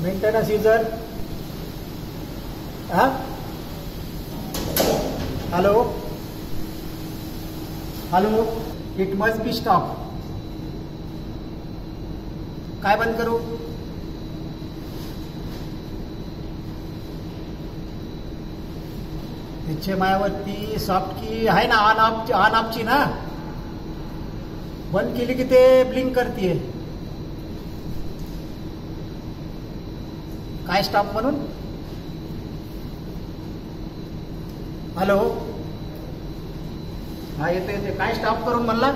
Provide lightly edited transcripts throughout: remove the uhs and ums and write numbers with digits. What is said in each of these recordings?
Maintenance user. हा hello hello, it must be stop. काय बंद करू? त्याचे मायावरती सॉफ्ट की आहे ना, ऑन ऑफची ना. बंद केली की ते ब्लिंक करते. काय स्टॉप म्हणून? हॅलो, हा येते येते. काय स्टॉप करून म्हणला?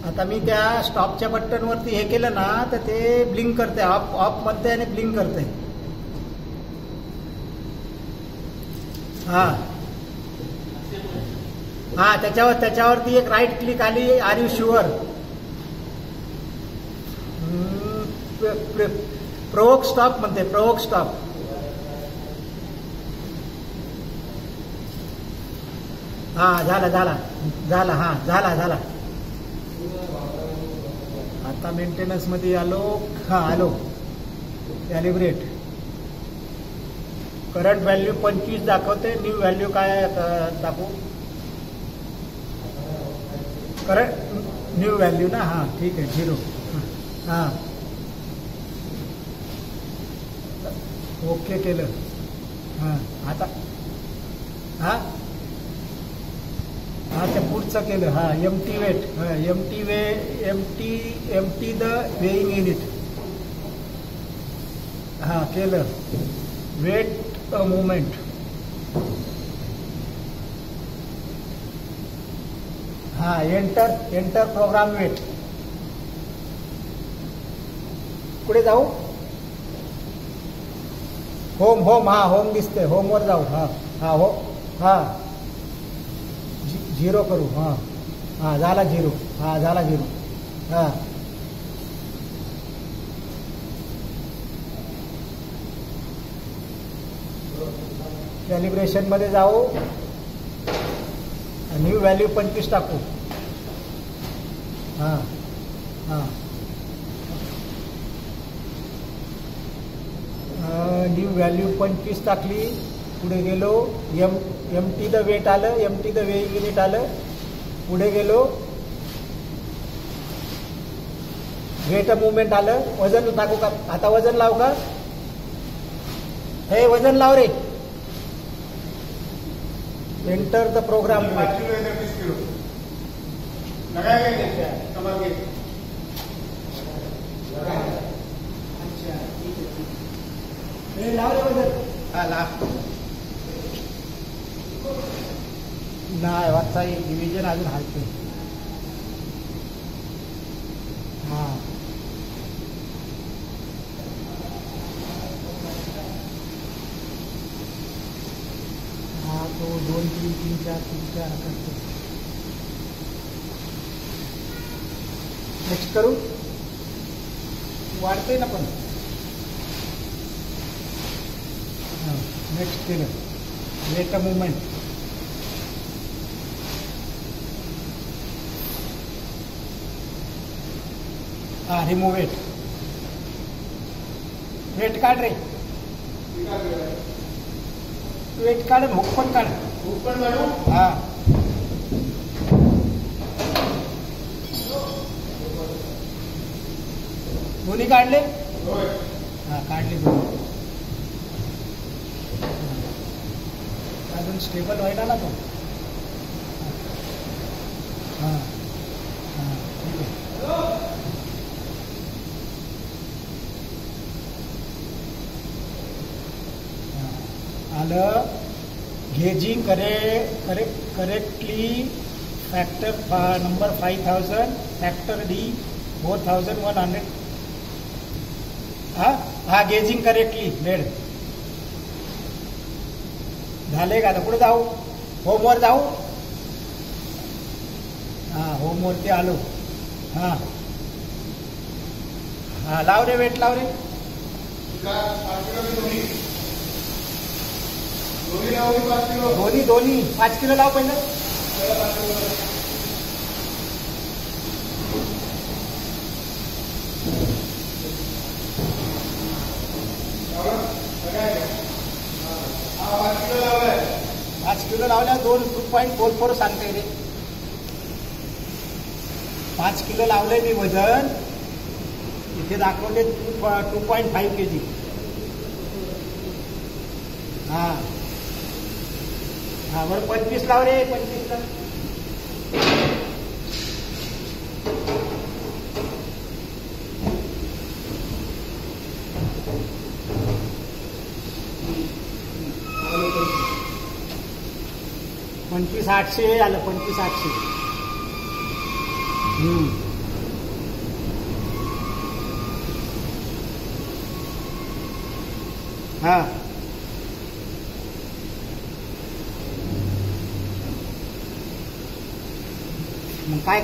आता मी त्या स्टॉपच्या बटनवरती हे केलं ना, तर ते ब्लिंक करते. ऑफ ऑफ म्हणते आणि ब्लिंक करते. हा हा, त्याच्यावरती एक राईट क्लिक आली. Are you sure? Provoke stop म्हणते. Provoke stop. हा झाला झाला झाला. हा झाला झाला. आता मेंटेनन्स मध्ये आलो. हा आलो. कॅलिब्रेट. करंट व्हॅल्यू 25 दाखवते. न्यू व्हॅल्यू काय दाखवू? करंट न्यू व्हॅल्यू ना. हा ठीक आहे. 0. हा ओके केलं. हा आता हा हा ते पुढचं केलं. हा empty weight. Empty the weighing unit. हा केलं. Wait a movement. हा एंटर प्रोग्राम वेट. पुढे जाऊ. होम. हा होम दिसते. होमवर जाऊ. हा हा हो. हा 0 करू. हा हा झाला 0. हा झाला 0. हा कॅलिब्रेशन मध्ये जाऊ. न्यू व्हॅल्यू 25 टाकू. हा हा न्यू व्हॅल्यू 25 टाकली. पुढे गेलो. एमटी द वेट आलं. एमटी द वेइंग युनिट आलं. पुढे गेलो. वेट मुवमेंट आलं. वजन टाकू का? आता वजन लाव का? हे वजन लाव रे. Enter the program weight. लाव रे वजन. हा लाव. नाही वाटता डिव्हिजन अजून हालते. हा हा तो 2 3 3 4 3 4 करतो. नेक्स्ट करू. वाढते ना पण. नेक्स्ट केलं. Wait a movement. हा रिमूव वेट. वेट काढ रे. वेट काढ. हुक पण काढ. हुक पण काढू. हा दोन्ही काढले. हा काढले दोन्ही. अजून स्टेबल व्हायला ना तो. हा हा ठीक आहे. आलं. Gauging correctly. Factor number 5000. Factor D 4100. हा गेजिंग करेक्टली बेड झाले का? आता पुढे जाऊ. होमवर जाऊ. हा होमवरती आलो. हा हा लाव रे. वेट लाव रे. दोन्ही 5 किलो लाव पहिलं. पाच किलो लावल्या 2.44 सांगते रे. 5 किलो लावले मी वजन. इथे दाखवले 2.5 kg. हा हा बरं 25 लाव रे. 25 लाव. पंचवीस 800 आलं. 25 800. हा मग काय